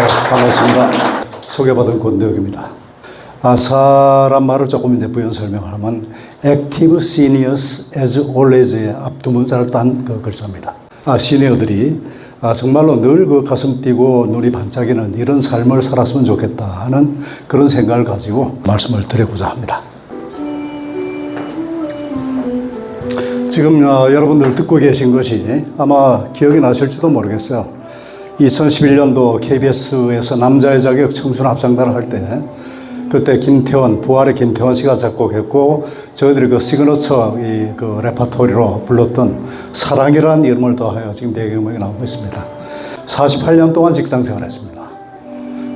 반갑습니다. 소개받은 권대혁입니다. 아사란 말을 조금 이제 부연 설명하면 Active Seniors as Always의 앞두 문자를 딴 그 글자입니다. 시니어들이 정말로 늘 그 가슴 뛰고 눈이 반짝이는 이런 삶을 살았으면 좋겠다 하는 그런 생각을 가지고 말씀을 드리고자 합니다. 지금 여러분들 듣고 계신 것이 아마 기억이 나실지도 모르겠어요. 2011년도 KBS에서 남자의 자격 청춘 합창단을 할 때 그때 김태원, 부활의 김태원 씨가 작곡했고 저희들이 그 시그너처 그 레퍼토리로 불렀던 사랑이라는 이름을 더하여 지금 배경음악이 나오고 있습니다. 48년 동안 직장 생활을 했습니다.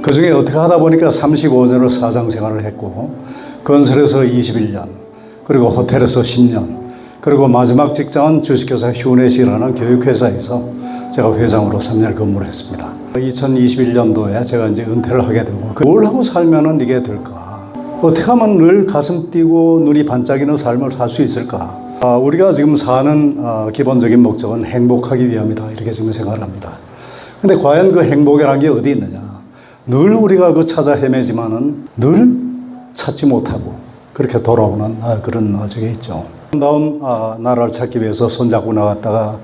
그 중에 어떻게 하다 보니까 35년을 사장 생활을 했고 건설에서 21년, 그리고 호텔에서 10년, 그리고 마지막 직장은 주식회사 휴넷이라는 교육회사에서 제가 회장으로 3년 근무를 했습니다. 2021년도에 제가 이제 은퇴를 하게 되고 뭘 하고 살면은 이게 될까? 어떻게 하면 늘 가슴 뛰고 눈이 반짝이는 삶을 살 수 있을까? 우리가 지금 사는 기본적인 목적은 행복하기 위함이다 이렇게 지금 생각을 합니다. 근데 과연 그 행복이라는 게 어디 있느냐? 늘 우리가 그 찾아 헤매지만은 늘 찾지 못하고 그렇게 돌아오는 그런 적이 있죠. 아름다운 나라를 찾기 위해서 손잡고 나갔다가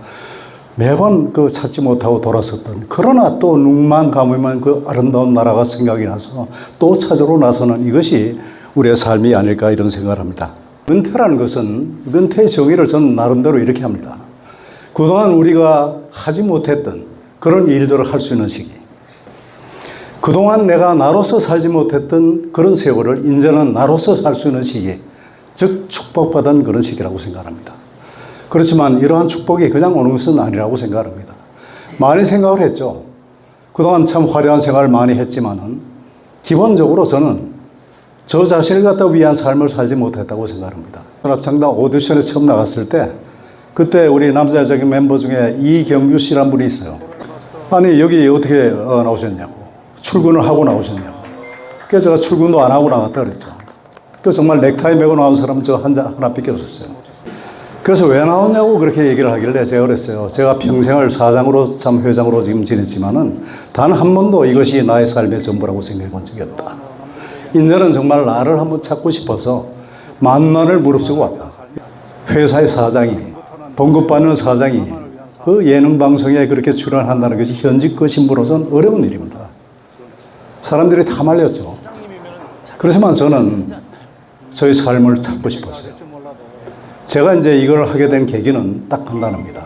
매번 그 찾지 못하고 돌아섰던, 그러나 또 눈만 감으면 그 아름다운 나라가 생각이 나서 또 찾으러 나서는 이것이 우리의 삶이 아닐까 이런 생각을 합니다. 은퇴라는 것은, 은퇴의 정의를 저는 나름대로 이렇게 합니다. 그동안 우리가 하지 못했던 그런 일들을 할 수 있는 시기, 그동안 내가 나로서 살지 못했던 그런 세월을 이제는 나로서 살 수 있는 시기, 즉 축복받은 그런 시기라고 생각합니다. 그렇지만 이러한 축복이 그냥 오는 것은 아니라고 생각합니다. 많이 생각을 했죠. 그동안 참 화려한 생활을 많이 했지만은 기본적으로 저는 저 자신을 갖다 위한 삶을 살지 못했다고 생각합니다. 합창단 오디션에 처음 나갔을 때 그때 우리 남자적인 멤버 중에 이경규 씨란 분이 있어요. 아니 여기 어떻게 나오셨냐고, 출근을 하고 나오셨냐고. 그래서 제가 출근도 안 하고 나갔다 그랬죠. 그 정말 넥타이 메고 나온 사람 저 하나밖에 없었어요. 그래서 왜 나왔냐고 그렇게 얘기를 하길래 제가 그랬어요. 제가 평생을 사장으로 참 회장으로 지금 지냈지만은 단 한 번도 이것이 나의 삶의 전부라고 생각해 본 적이 없다. 이제는 정말 나를 한번 찾고 싶어서 만난을 무릅쓰고 왔다. 회사의 사장이, 봉급받는 사장이 그 예능 방송에 그렇게 출연한다는 것이 현직 그 신부로서는 어려운 일입니다. 사람들이 다 말렸죠. 그렇지만 저는 저의 삶을 찾고 싶었어요. 제가 이제 이걸 하게 된 계기는 딱 간단합니다.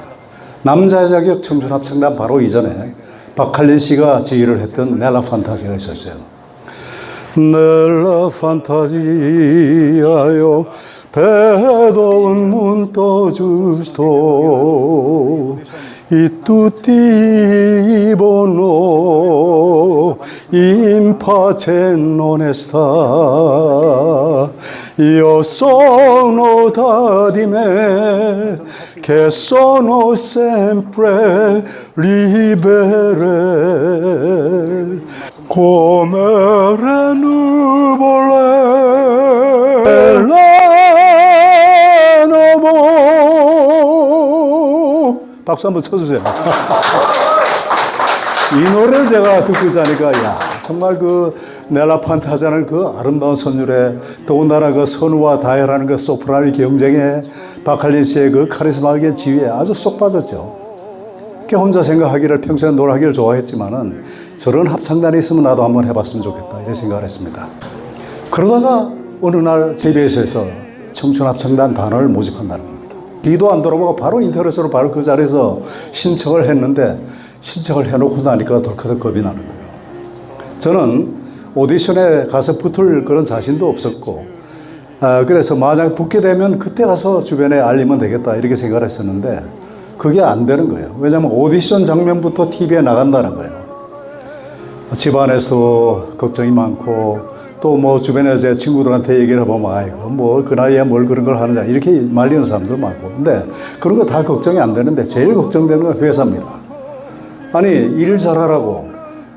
남자의 자격 청춘 합창단 바로 이전에 박할린 씨가 지휘를 했던 넬라 판타지가 있었어요. 넬라 판타지아요 배도은 문 떠주시도 E tutti i bono in pace non sta. Io sono da di me che sono sempre libere come le nuvole 박수 한번 쳐주세요. 이 노래를 제가 듣고 자니까, 야, 정말 그 넬라 판타지라는 그 아름다운 선율에 더군다나 그 선우와 다혜라는 그 소프라노 경쟁에 박할린 씨의 그 카리스마의 지휘에 아주 쏙 빠졌죠. 그 혼자 생각하기를 평소에 노래하기를 좋아했지만은 저런 합창단이 있으면 나도 한번 해봤으면 좋겠다 이런 생각을 했습니다. 그러다가 어느 날 JBS에서 청춘 합창단 단원을 모집한다는 겁니다. 뒤도 안 돌아보고 바로 인터넷으로 바로 그 자리에서 신청을 했는데 신청을 해놓고 나니까 덜커덕 겁이 나는 거예요. 저는 오디션에 가서 붙을 그런 자신도 없었고 그래서 만약 붙게 되면 그때 가서 주변에 알리면 되겠다 이렇게 생각을 했었는데 그게 안 되는 거예요. 왜냐하면 오디션 장면부터 TV에 나간다는 거예요. 집안에서 걱정이 많고 또 뭐 주변에 제 친구들한테 얘기를 해보면 아이고 뭐 그 나이에 뭘 그런 걸 하느냐 이렇게 말리는 사람들 많고, 근데 그런 거 다 걱정이 안 되는데 제일 걱정되는 건 회사입니다. 아니 일 잘하라고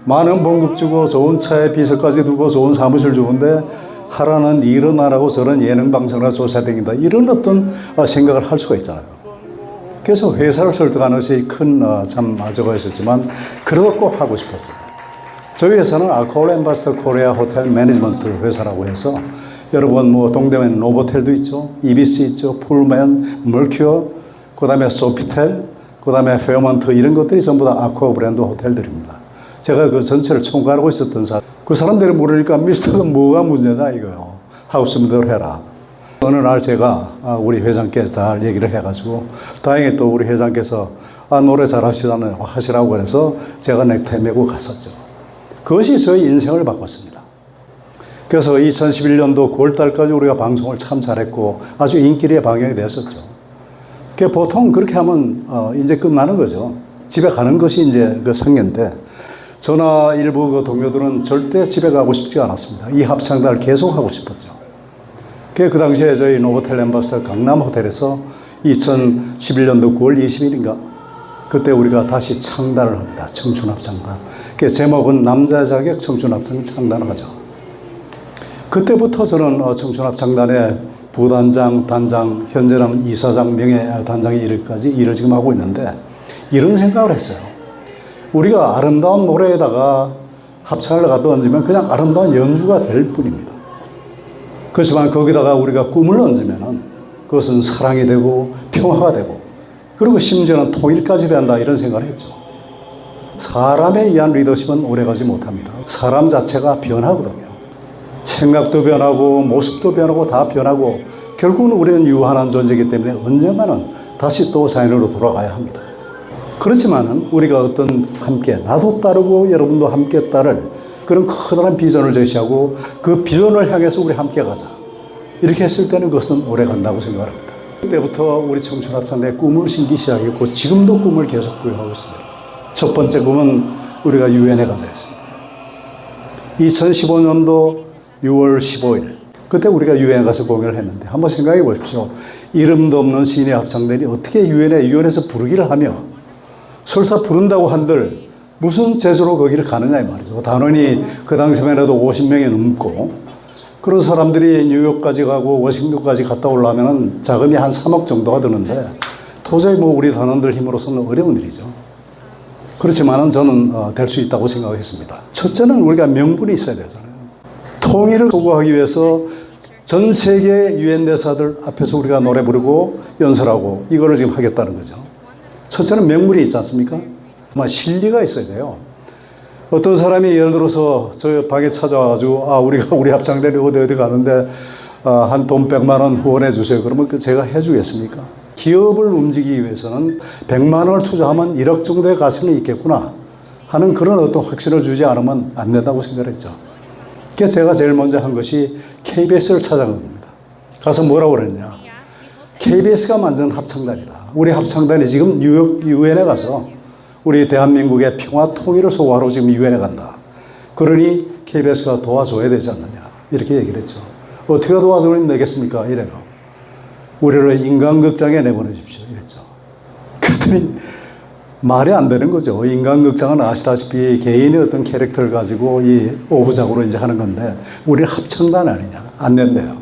많은 봉급 주고 좋은 차에 비서까지 두고 좋은 사무실 주는데 하라는 일은 안 하고 저런 예능 방송이나 조사댕긴다 이런 어떤 생각을 할 수가 있잖아요. 그래서 회사를 설득하는 것이 큰 참 저거 있었지만 그래도 꼭 하고 싶었어요. 저희 회사는 아콜 엠바스터 코리아 호텔 매니지먼트 회사라고 해서 여러분 뭐 동대문 노보텔도 있죠. 이비스 있죠. 풀맨, 멀큐어, 그 다음에 소피텔, 그 다음에 페어먼트 이런 것들이 전부 다 아쿠아 브랜드 호텔들입니다. 제가 그 전체를 총괄하고 있었던 사람. 그 사람들이 모르니까 미스터가 뭐가 문제냐 이거요. 하우스메이드를 해라. 어느 날 제가 우리 회장께서 다 얘기를 해가지고 다행히 또 우리 회장께서 노래 잘하시잖아요. 하시라고 그래서 제가 넥타이 메고 갔었죠. 그것이 저희 인생을 바꿨습니다. 그래서 2011년도 9월달까지 우리가 방송을 참 잘했고 아주 인기리에 방영이 됐었죠. 보통 그렇게 하면 이제 끝나는 거죠. 집에 가는 것이 이제 그 상례인데 저나 일부 그 동료들은 절대 집에 가고 싶지 않았습니다. 이 합창단을 계속 하고 싶었죠. 그 당시에 저희 노보텔 엠바스터 강남 호텔에서 2011년도 9월 20일인가 그때 우리가 다시 창단을 합니다. 청춘합창단. 그 제목은 남자 자격 청춘합창 창단을 하죠. 그때부터 저는 청춘합창단의 부단장, 단장, 현재는 이사장, 명예단장에 이르기까지 일을 지금 하고 있는데 이런 생각을 했어요. 우리가 아름다운 노래에다가 합창을 갖다 얹으면 그냥 아름다운 연주가 될 뿐입니다. 그렇지만 거기다가 우리가 꿈을 얹으면 그것은 사랑이 되고 평화가 되고 그리고 심지어는 통일까지 된다 이런 생각을 했죠. 사람에 의한 리더십은 오래가지 못합니다. 사람 자체가 변하거든요. 생각도 변하고 모습도 변하고 다 변하고 결국은 우리는 유한한 존재이기 때문에 언젠가는 다시 또 자연으로 돌아가야 합니다. 그렇지만은 우리가 어떤 함께 나도 따르고 여러분도 함께 따를 그런 커다란 비전을 제시하고 그 비전을 향해서 우리 함께 가자. 이렇게 했을 때는 그것은 오래 간다고 생각합니다. 그때부터 우리 청춘합창단의 꿈을 심기 시작했고 지금도 꿈을 계속 구현하고 있습니다. 첫 번째 꿈은 우리가 유엔에 가자였습니다. 2015년도 6월 15일 그때 우리가 유엔에 가서 공연을 했는데 한번 생각해 보십시오. 이름도 없는 시인의 합창단이 어떻게 유엔에서 부르기를 하며 설사 부른다고 한들 무슨 재주로 거기를 가느냐 이 말이죠. 단원이 그 당시만 해도 50명이 넘고 그런 사람들이 뉴욕까지 가고 워싱턴까지 갔다 오려면 자금이 한 3억 정도가 드는데 도저히 뭐 우리 단원들 힘으로서는 어려운 일이죠. 그렇지만은 저는 될 수 있다고 생각했습니다. 첫째는 우리가 명분이 있어야 되잖아요. 통일을 소구하기 위해서 전 세계 유엔 대사들 앞에서 우리가 노래 부르고 연설하고 이거를 지금 하겠다는 거죠. 첫째는 명분이 있지 않습니까? 실리가 있어야 돼요. 어떤 사람이 예를 들어서 저 방에 찾아와가지고 우리가 우리 합창단이 어디 가는데 한 돈 100만 원 후원해 주세요. 그러면 제가 해주겠습니까? 기업을 움직이기 위해서는 100만 원을 투자하면 1억 정도의 가치는 있겠구나 하는 그런 어떤 확신을 주지 않으면 안 된다고 생각했죠. 그래서 제가 제일 먼저 한 것이 KBS를 찾아간 겁니다. 가서 뭐라고 그랬냐. KBS가 만든 합창단이다. 우리 합창단이 지금 뉴욕 유엔에 가서 우리 대한민국의 평화 통일을 소구하러 지금 유엔에 간다. 그러니 KBS가 도와줘야 되지 않느냐. 이렇게 얘기를 했죠. 어떻게 도와주면 되겠습니까? 이래요. 우리를 인간극장에 내보내십시오. 이랬죠. 그랬더니 말이 안 되는 거죠. 인간극장은 아시다시피 개인의 어떤 캐릭터를 가지고 이 오브작으로 이제 하는 건데 우리는 합창단 아니냐. 안 된대요.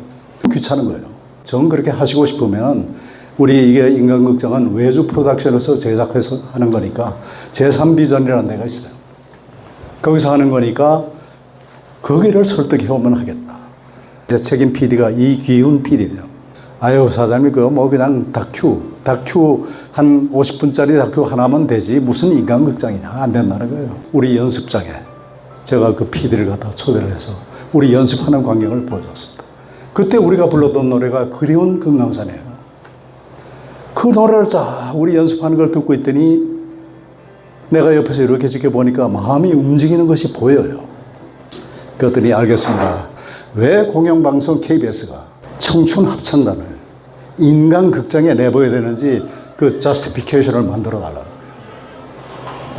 귀찮은 거예요. 전 그렇게 하시고 싶으면 우리 이게 인간극장은 외주 프로덕션에서 제작해서 하는 거니까 제3비전이라는 데가 있어요. 거기서 하는 거니까 거기를 설득해오면 하겠다. 제 책임 PD가 이기훈 PD예요. 아유 사장님 그거 뭐 그냥 다큐 한 50분짜리 다큐 하나면 되지 무슨 인간극장이냐 안 된다는 거예요. 우리 연습장에 제가 그 PD를 갖다 초대를 해서 우리 연습하는 광경을 보여줬습니다. 그때 우리가 불렀던 노래가 그리운 금강산이에요. 그 노래를 우리 연습하는 걸 듣고 있더니 내가 옆에서 이렇게 지켜보니까 마음이 움직이는 것이 보여요. 그랬더니 알겠습니다. 왜 공영방송 KBS가 청춘 합창단을 인간극장에 내보여야 되는지 그 저스티피케이션을 만들어 달라는 거예요.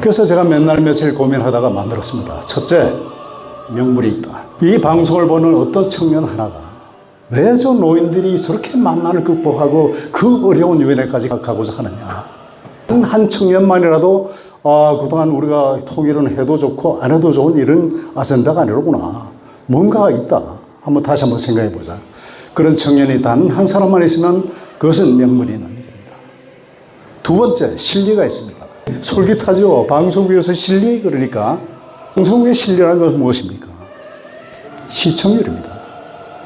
그래서 제가 맨날 며칠 고민하다가 만들었습니다. 첫째, 명분이 있다. 이 방송을 보는 어떤 청년 하나가 왜 저 노인들이 저렇게 만난을 극복하고 그 어려운 유엔에까지 가고자 하느냐. 한 청년만이라도 그동안 우리가 통일은 해도 좋고 안 해도 좋은 이런 아젠다가 아니로구나. 뭔가가 있다. 다시 한번 생각해 보자. 그런 청년이 단 한 사람만 있으면 그것은 명분이 있는 일입니다. 두 번째, 실리가 있습니다. 솔깃하죠. 방송국에서 실리 그러니까 방송의 신뢰라는 것은 무엇입니까? 시청률입니다.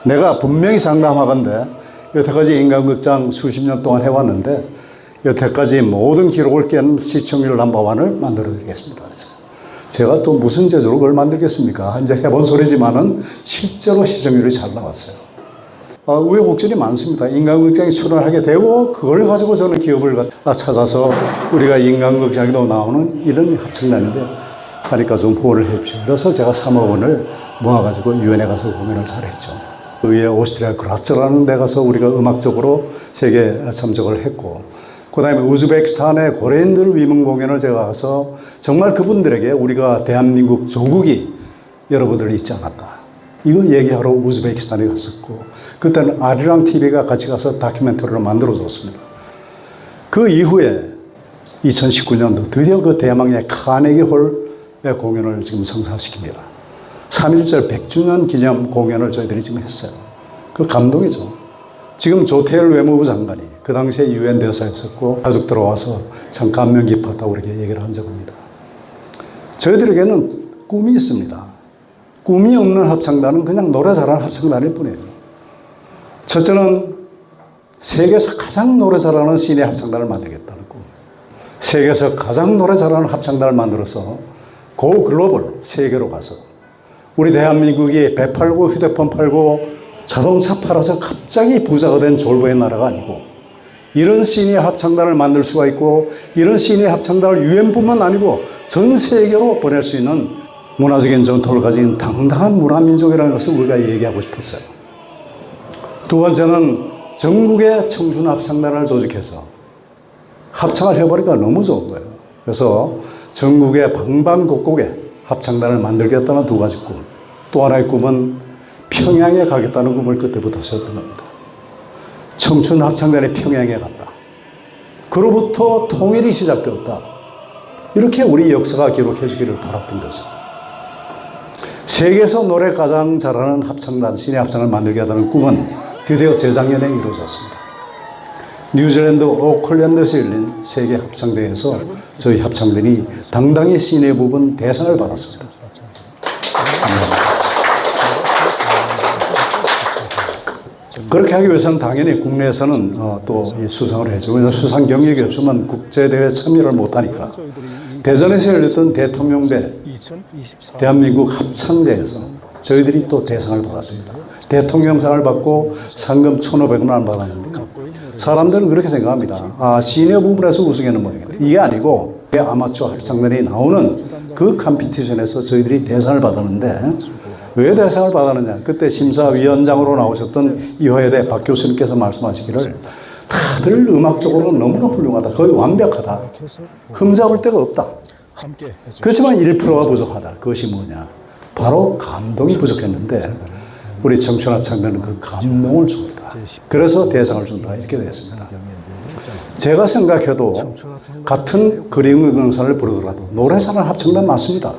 내가 분명히 장담하건대 여태까지 인간극장 수십 년 동안 해왔는데 여태까지 모든 기록을 깬 시청률 넘버원을 만들어 드리겠습니다. 제가 또 무슨 재주로 그걸 만들겠습니까? 이제 해본 소리지만은 실제로 시청률이 잘 나왔어요. 우여곡절이 많습니다. 인간극장에 출연하게 되고 그걸 가지고 저는 기업을 찾아서 우리가 인간극장에도 나오는 이런 합창단인데 하니까 좀 후원을 해주죠. 그래서 제가 3억 원을 모아가지고 유엔에 가서 공연을 잘했죠. 그 위에 오스트리아 그라츠라는 데 가서 우리가 음악적으로 세계 참석을 했고 그 다음에 우즈베키스탄의 고래인들 위문 공연을 제가 가서 정말 그분들에게 우리가 대한민국 조국이 여러분들 잊지 않았다. 이거 얘기하러 우즈베키스탄에 갔었고 그때는 아리랑 TV가 같이 가서 다큐멘터리를 만들어줬습니다. 그 이후에 2019년도 드디어 그 대망의 카네기 홀의 공연을 지금 성사시킵니다. 3.1절 100주년 기념 공연을 저희들이 지금 했어요. 그 감동이죠. 지금 조태열 외무부 장관이 그 당시에 유엔 대사였었고 가족 들어와서 참 감명 깊었다고 그렇게 얘기를 한 적입니다. 저희들에게는 꿈이 있습니다. 꿈이 없는 합창단은 그냥 노래 잘하는 합창단일 뿐이에요. 첫째는 세계에서 가장 노래 잘하는 시내 합창단을 만들겠다는 꿈. 세계에서 가장 노래 잘하는 합창단을 만들어서 고 글로벌 세계로 가서 우리 대한민국이 배 팔고 휴대폰 팔고 자동차 팔아서 갑자기 부자가 된 졸부의 나라가 아니고 이런 시니의 합창단을 만들 수가 있고 이런 시니의 합창단을 유엔뿐만 아니고 전 세계로 보낼 수 있는 문화적인 전통을 가진 당당한 문화민족이라는 것을 우리가 얘기하고 싶었어요. 두 번째는 전국의 청춘 합창단을 조직해서 합창을 해버리니까 너무 좋은 거예요. 그래서 전국의 방방곡곡에 합창단을 만들겠다는 두 가지 꿈. 또 하나의 꿈은 평양에 가겠다는 꿈을 그때부터 세웠던 겁니다. 청춘 합창단이 평양에 갔다. 그로부터 통일이 시작되었다. 이렇게 우리 역사가 기록해 주기를 바랐던 거죠. 세계에서 노래 가장 잘하는 합창단, 시내 합창을 만들겠다는 꿈은 드디어 재작년에 이루어졌습니다. 뉴질랜드 오클랜드에서 열린 세계 합창대회에서 저희 합창단이 당당히 시내 부분 대상을 받았습니다. 그렇게 하기 위해서는 당연히 국내에서는 또 수상을 해주고 수상 경력이 없으면 국제대회에 참여를 못하니까 대전에서 열렸던 대통령대 대한민국 합창제에서 저희들이 또 대상을 받았습니다. 대통령상을 받고 상금 1,500만 원 받았는데 사람들은 그렇게 생각합니다. 시니어 부분에서 우승하는 모양이다. 이게 아니고 아마추어 합창단이 나오는 그 컴피티션에서 저희들이 대상을 받았는데 왜 대상을 받았느냐. 그때 심사위원장으로 나오셨던 이화여대 박 교수님께서 말씀하시기를 다들 음악적으로 너무나 훌륭하다. 거의 완벽하다. 흠잡을 데가 없다. 그렇지만 1%가 부족하다. 그것이 뭐냐. 바로 감동이 부족했는데 우리 청춘합창단은 그 감동을 줍니다. 그래서 대상을 준다. 이렇게 됐습니다. 제가 생각해도 같은 그리운 경선을 부르더라도 노래 잘하는 합창단 많습니다.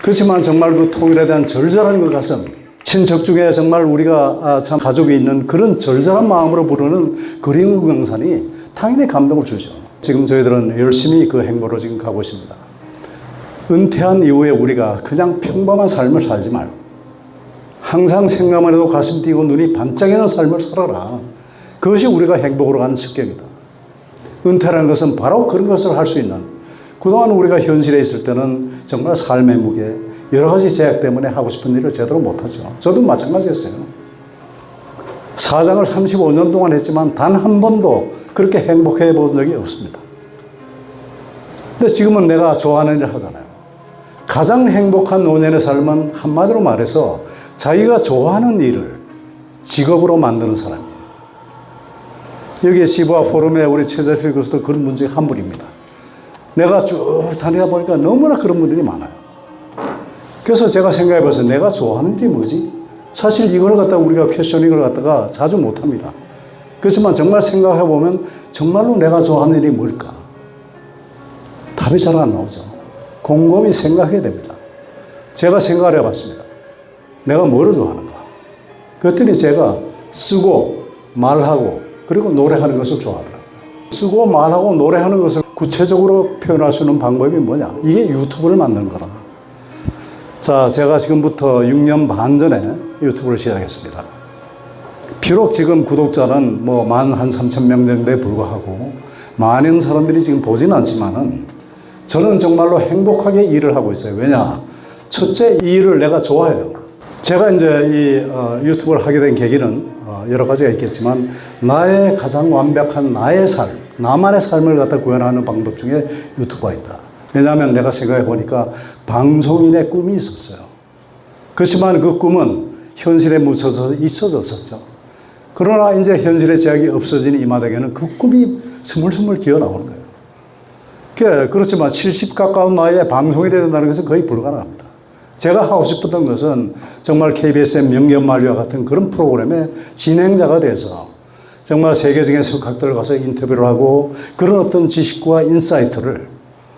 그렇지만 정말 그 통일에 대한 절절한 것 같은 친척 중에 정말 우리가 참 가족이 있는 그런 절절한 마음으로 부르는 그리운 경산이 당연히 감동을 주죠. 지금 저희들은 열심히 그 행보로 지금 가고 있습니다. 은퇴한 이후에 우리가 그냥 평범한 삶을 살지 말고 항상 생각만 해도 가슴 뛰고 눈이 반짝이는 삶을 살아라. 그것이 우리가 행복으로 가는 습격이다. 은퇴라는 것은 바로 그런 것을 할 수 있는 그동안 우리가 현실에 있을 때는 정말 삶의 무게, 여러 가지 제약 때문에 하고 싶은 일을 제대로 못하죠. 저도 마찬가지였어요. 사장을 35년 동안 했지만 단 한 번도 그렇게 행복해 본 적이 없습니다. 근데 지금은 내가 좋아하는 일을 하잖아요. 가장 행복한 노년의 삶은 한마디로 말해서 자기가 좋아하는 일을 직업으로 만드는 사람이에요. 여기 시부아 포럼에 우리 최재필 교수도 그런 분 중에 한 분입니다. 내가 쭉 다니다 보니까 너무나 그런 분들이 많아요. 그래서 제가 생각해 봐서 내가 좋아하는 일이 뭐지? 사실 이걸 갖다가 우리가 퀘셔닝을 갖다가 자주 못합니다. 그렇지만 정말 생각해 보면 정말로 내가 좋아하는 일이 뭘까? 답이 잘 안 나오죠. 곰곰이 생각해야 됩니다. 제가 생각을 해봤습니다. 내가 뭐를 좋아하는가? 그랬더니 제가 쓰고 말하고 그리고 노래하는 것을 좋아하더라고요. 쓰고 말하고 노래하는 것을 구체적으로 표현할 수 있는 방법이 뭐냐? 이게 유튜브를 만드는 거다. 자, 제가 지금부터 6년 반 전에 유튜브를 시작했습니다. 비록 지금 구독자는 뭐 13,000명 정도에 불과하고 많은 사람들이 지금 보진 않지만은 저는 정말로 행복하게 일을 하고 있어요. 왜냐? 첫째, 이 일을 내가 좋아해요. 제가 이제 이 유튜브를 하게 된 계기는 여러 가지가 있겠지만 나의 가장 완벽한 나의 삶, 나만의 삶을 갖다 구현하는 방법 중에 유튜브가 있다. 왜냐하면 내가 생각해 보니까 방송인의 꿈이 있었어요. 그렇지만 그 꿈은 현실에 묻혀서 잊혀졌었죠. 그러나 이제 현실의 제약이 없어진 이 마당에는 그 꿈이 스물스물 기어 나오는 거예요. 그렇지만 70 가까운 나이에 방송이 된다는 것은 거의 불가능합니다. 제가 하고 싶었던 것은 정말 KBS의 명견만류와 같은 그런 프로그램의 진행자가 돼서 정말 세계적인 석학들을 가서 인터뷰를 하고 그런 어떤 지식과 인사이트를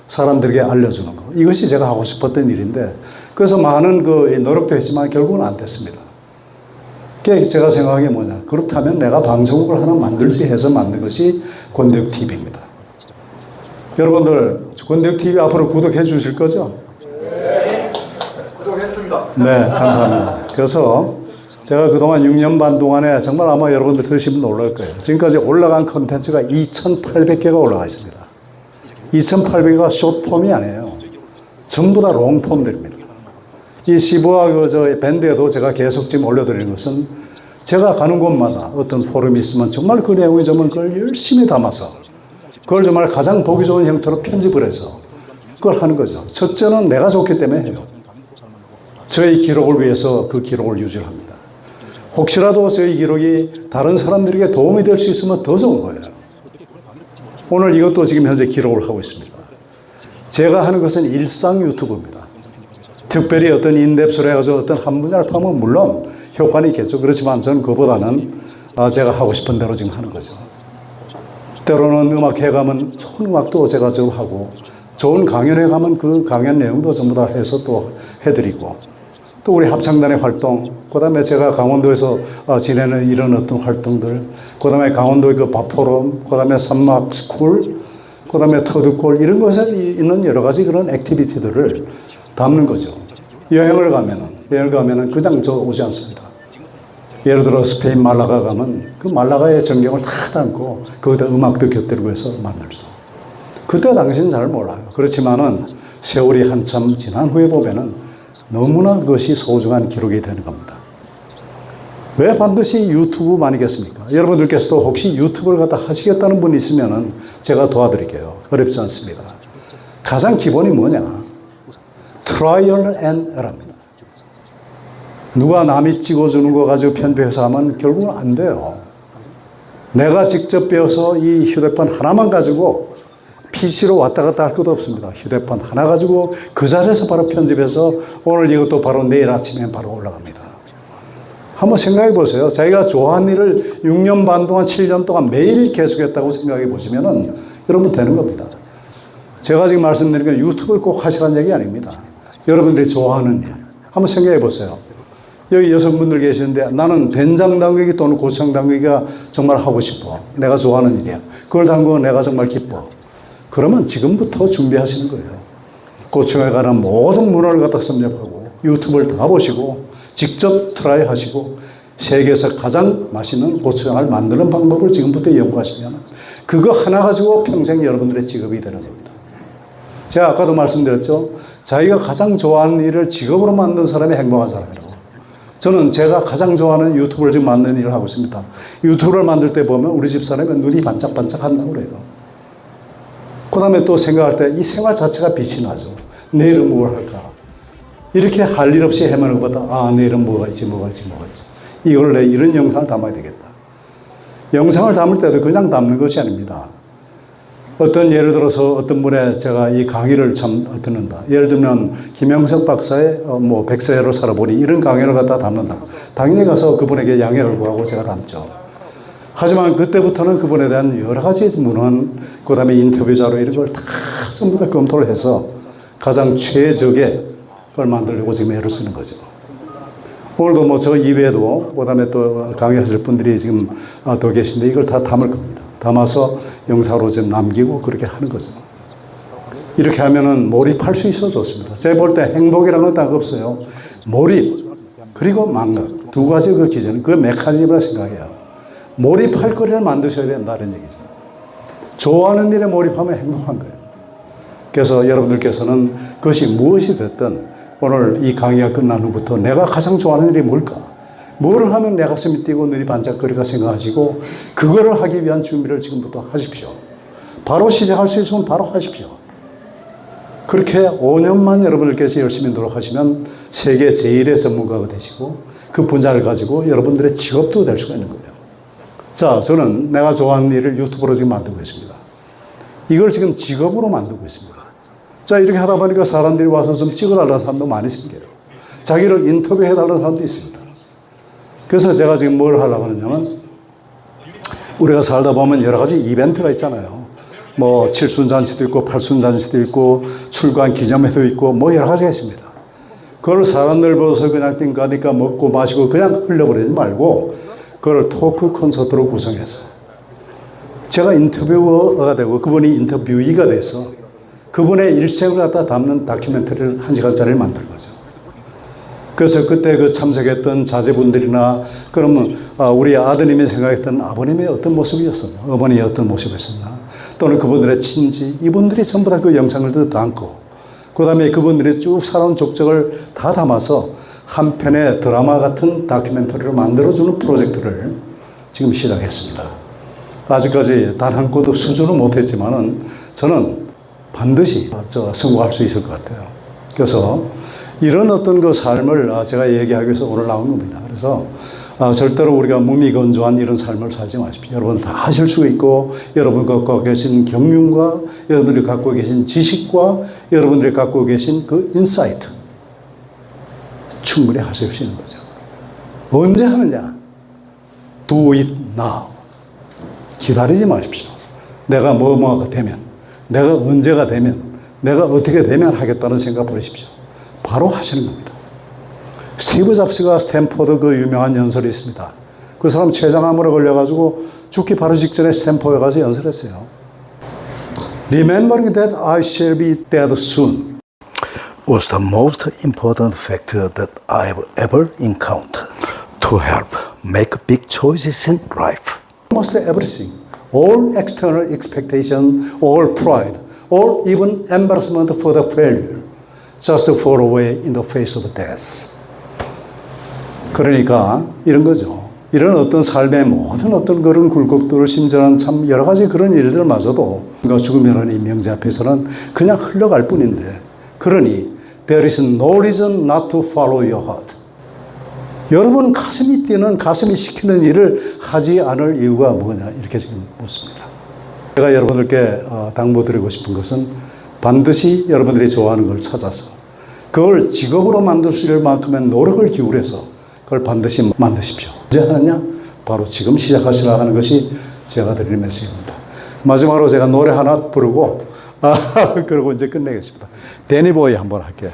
사람들에게 알려주는 거. 이것이 제가 하고 싶었던 일인데 그래서 많은 그 노력도 했지만 결국은 안 됐습니다. 제가 생각한 게 뭐냐. 그렇다면 내가 방송국을 하나 만들지 해서 만든 것이 권대욱TV입니다. 여러분들 권대욱TV 앞으로 구독해 주실 거죠? 네. 구독했습니다. 네, 감사합니다. 그래서 제가 그동안 6년 반 동안에 정말 아마 여러분들 들으시면 놀랄 거예요. 지금까지 올라간 콘텐츠가 2,800개가 올라가 있습니다. 2,800개가 숏폼이 아니에요. 전부 다 롱폼들입니다. 이 시부와 그 밴드에도 제가 계속 지금 올려드리는 것은 제가 가는 곳마다 어떤 포럼이 있으면 정말 그 내용이 정말 그걸 열심히 담아서 그걸 정말 가장 보기 좋은 형태로 편집을 해서 그걸 하는 거죠. 첫째는 내가 좋기 때문에 해요. 저의 기록을 위해서 그 기록을 유지합니다. 혹시라도 저희 기록이 다른 사람들에게 도움이 될 수 있으면 더 좋은 거예요. 오늘 이것도 지금 현재 기록을 하고 있습니다. 제가 하는 것은 일상 유튜브입니다. 특별히 어떤 인덱스를 해가지고 어떤 한 분야를 파면 물론 효과는 있겠죠. 그렇지만 저는 그보다는 제가 하고 싶은 대로 지금 하는 거죠. 때로는 음악회 가면 좋은 음악도 제가 좀 하고 좋은 강연회 가면 그 강연 내용도 전부 다 해서 또 해드리고 또 우리 합창단의 활동, 그 다음에 제가 강원도에서 지내는 이런 어떤 활동들, 그 다음에 강원도의 그 밥포럼, 그 다음에 산막스쿨, 그 다음에 터드골 이런 것에 있는 여러 가지 그런 액티비티들을 담는 거죠. 여행을 가면은 그냥 저 오지 않습니다. 예를 들어 스페인 말라가 가면 그 말라가의 전경을 다 담고 거기다 음악도 곁들이고 해서 만들죠. 그때 당시는 잘 몰라요. 그렇지만은 세월이 한참 지난 후에 보면은 너무나 그것이 소중한 기록이 되는 겁니다. 왜 반드시 유튜브만이겠습니까? 여러분들께서도 혹시 유튜브를 갖다 하시겠다는 분이 있으면은 제가 도와드릴게요. 어렵지 않습니다. 가장 기본이 뭐냐? 트라이얼 앤 에러입니다. 누가 남이 찍어주는 거 가지고 편집해서 하면 결국은 안 돼요. 내가 직접 배워서 이 휴대폰 하나만 가지고 PC로 왔다 갔다 할 것도 없습니다. 휴대폰 하나 가지고 그 자리에서 바로 편집해서 오늘 이것도 바로 내일 아침에 바로 올라갑니다. 한번 생각해 보세요. 자기가 좋아하는 일을 6년 반 동안 7년 동안 매일 계속했다고 생각해 보시면은 여러분 되는 겁니다. 제가 지금 말씀드린 건 유튜브를 꼭 하시라는 얘기 아닙니다. 여러분들이 좋아하는 일 한번 생각해 보세요. 여기 여성분들 계시는데 나는 된장 담그기 또는 고추장 담그기가 정말 하고 싶어. 내가 좋아하는 일이야. 그걸 담그면 내가 정말 기뻐. 그러면 지금부터 준비하시는 거예요. 고추장에 관한 모든 문화를 갖다 섭렵하고 유튜브를 다 보시고 직접 트라이 하시고 세계에서 가장 맛있는 고추장을 만드는 방법을 지금부터 연구하시면 그거 하나 가지고 평생 여러분들의 직업이 되는 겁니다. 제가 아까도 말씀드렸죠. 자기가 가장 좋아하는 일을 직업으로 만든 사람이 행복한 사람이라고. 저는 제가 가장 좋아하는 유튜브를 지금 만드는 일을 하고 있습니다. 유튜브를 만들 때 보면 우리 집사람이 눈이 반짝반짝 한다고 그래요. 그 다음에 또 생각할 때 이 생활 자체가 빛이 나죠. 내일은 뭘 할까? 이렇게 할 일 없이 헤매는 것보다 내일은 뭐가 있지. 이걸 내 이런 영상을 담아야 되겠다. 영상을 담을 때도 그냥 담는 것이 아닙니다. 어떤 예를 들어서 어떤 분의 제가 이 강의를 참 듣는다. 예를 들면 김영석 박사의 백세로 살아보니 이런 강의를 갖다 담는다. 당연히 가서 그분에게 양해를 구하고 제가 담죠. 하지만 그때부터는 그분에 대한 여러 가지 문헌, 그 다음에 인터뷰 자료 이런 걸 다 전부 다 검토를 해서 가장 최적의 걸 만들려고 지금 애를 쓰는 거죠. 오늘도 저 이외에도 그 다음에 또 강의하실 분들이 지금 더 계신데 이걸 다 담을 겁니다. 담아서 영상으로 좀 남기고 그렇게 하는 거죠. 이렇게 하면은 몰입할 수 있어 좋습니다. 제가 볼 때 행복이라는 건 딱 없어요. 몰입, 그리고 망각. 두 가지 그 기준, 그 메커니즘이라 생각해요. 몰입할 거리를 만드셔야 된다는 얘기죠. 좋아하는 일에 몰입하면 행복한 거예요. 그래서 여러분들께서는 그것이 무엇이 됐든 오늘 이 강의가 끝난 후부터 내가 가장 좋아하는 일이 뭘까? 뭐를 하면 내 가슴이 뛰고 눈이 반짝거릴까 생각하시고 그거를 하기 위한 준비를 지금부터 하십시오. 바로 시작할 수 있으면 바로 하십시오. 그렇게 5년만 여러분들께서 열심히 노력하시면 세계 제1의 전문가가 되시고 그 분야를 가지고 여러분들의 직업도 될 수가 있는 거예요. 자, 저는 내가 좋아하는 일을 유튜브로 지금 만들고 있습니다. 이걸 지금 직업으로 만들고 있습니다. 자, 이렇게 하다 보니까 사람들이 와서 좀 찍어달라는 사람도 많이 생겨요. 자기를 인터뷰해달라는 사람도 있습니다. 그래서 제가 지금 뭘 하려고 하냐면 우리가 살다 보면 여러 가지 이벤트가 있잖아요. 뭐 칠순잔치도 있고 팔순잔치도 있고 출간 기념회도 있고 뭐 여러 가지가 있습니다. 그걸 사람들 보고서 그냥 띵까니까 먹고 마시고 그냥 흘려버리지 말고 그걸 토크 콘서트로 구성해서 제가 인터뷰어가 되고 그분이 인터뷰이가 돼서 그분의 일생을 갖다 담는 다큐멘터리를 1시간짜리를 만든 거죠. 그래서 그때 그 참석했던 자제분들이나 그러면 우리 아드님이 생각했던 아버님의 어떤 모습이었었나, 어머니의 어떤 모습이었었나, 또는 그분들의 친지, 이분들이 전부 다 그 영상을 담고, 그 다음에 그분들이 쭉 살아온 족적을 다 담아서 한 편의 드라마 같은 다큐멘터리로 만들어주는 프로젝트를 지금 시작했습니다. 아직까지 단 한 건도 수주는 못했지만은 저는 반드시 성공할 수 있을 것 같아요. 그래서 이런 어떤 그 삶을 제가 얘기하기 위해서 오늘 나온 겁니다. 그래서 절대로 우리가 무미건조한 이런 삶을 살지 마십시오. 여러분 다 하실 수 있고 여러분 갖고 계신 경륜과 여러분들이 갖고 계신 지식과 여러분들이 갖고 계신 그 인사이트 충분히 하실 수 있는 거죠. 언제 하느냐? Do it now. 기다리지 마십시오. 내가 뭐뭐가 되면, 내가 언제가 되면, 내가 어떻게 되면 하겠다는 생각 버리십시오. 바로 하시는 겁니다. 스티브 잡스가 스탠포드 그 유명한 연설이 있습니다. 그 사람 췌장암으로 걸려가지고 죽기 바로 직전에 스탠포드에 가서 연설했어요. Remembering that I shall be dead soon was the most important factor that I've ever encountered to help make big choices in life. Almost everything, all external expectation, all pride, or even embarrassment for the failure, just fall away in the face of death. 그러니까 이런 거죠. 이런 어떤 삶의 모든 어떤 그런 굴곡들을 심전한 참 여러 가지 그런 일들마저도 죽음이라는 이 명제 앞에서는 그냥 흘러갈 뿐인데, 그러니 there is no reason not to follow your heart. 여러분 가슴이 뛰는, 가슴이 시키는 일을 하지 않을 이유가 뭐냐, 이렇게 지금 묻습니다. 제가 여러분들께 당부드리고 싶은 것은 반드시 여러분들이 좋아하는 걸 찾아서 그걸 직업으로 만드실 만큼의 노력을 기울여서 그걸 반드시 만드십시오. 언제 하느냐? 바로 지금 시작하시라 하는 것이 제가 드리는 메시지입니다. 마지막으로 제가 노래 하나 부르고 그러고 이제 끝내겠습니다. 데니보이 한번 할게요.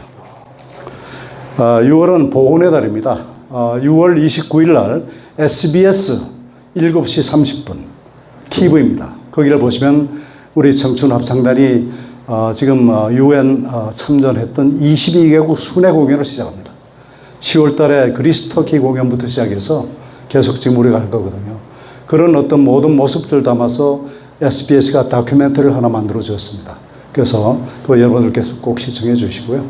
6월은 보훈의 달입니다. 6월 29일 날 SBS 7시 30분 TV입니다. 거기를 보시면 우리 청춘 합창단이 지금 UN 참전했던 22개국 순회 공연을 시작합니다. 10월 달에 그리스 터키 공연부터 시작해서 계속 지금 우리가 할 거거든요. 그런 어떤 모든 모습들 담아서 SBS가 다큐멘터리를 하나 만들어 주었습니다. 그래서 그 여러분들께서 꼭 시청해 주시고요.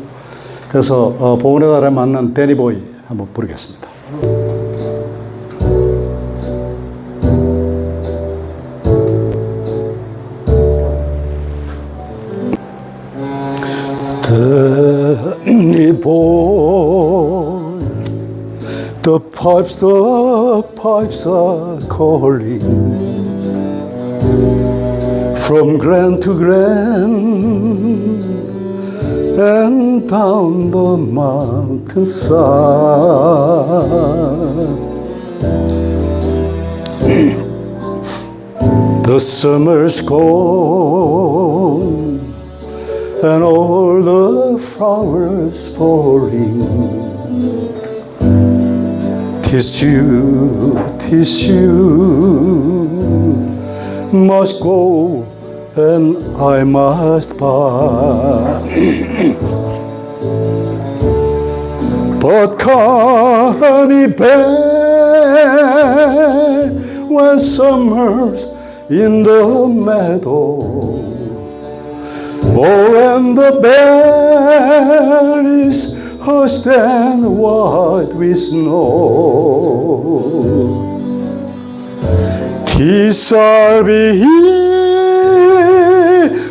그래서 보훈의 달에 맞는 데니보이 한번 부르겠습니다. Danny boy, the pipes are calling from glen to glen and down the mountainside. The summer's gone and all the flowers falling. 'Tis you must go and I must part. But honey bear, when summer's in the meadow, oh, and the berries hushed and white with snow, 'tis I'll be here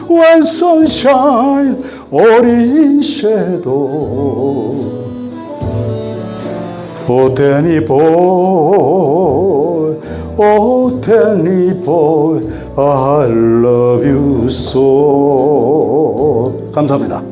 when sunshine or in shadow. Oh, Danny boy, oh, Danny boy, I love you so. 감사합니다.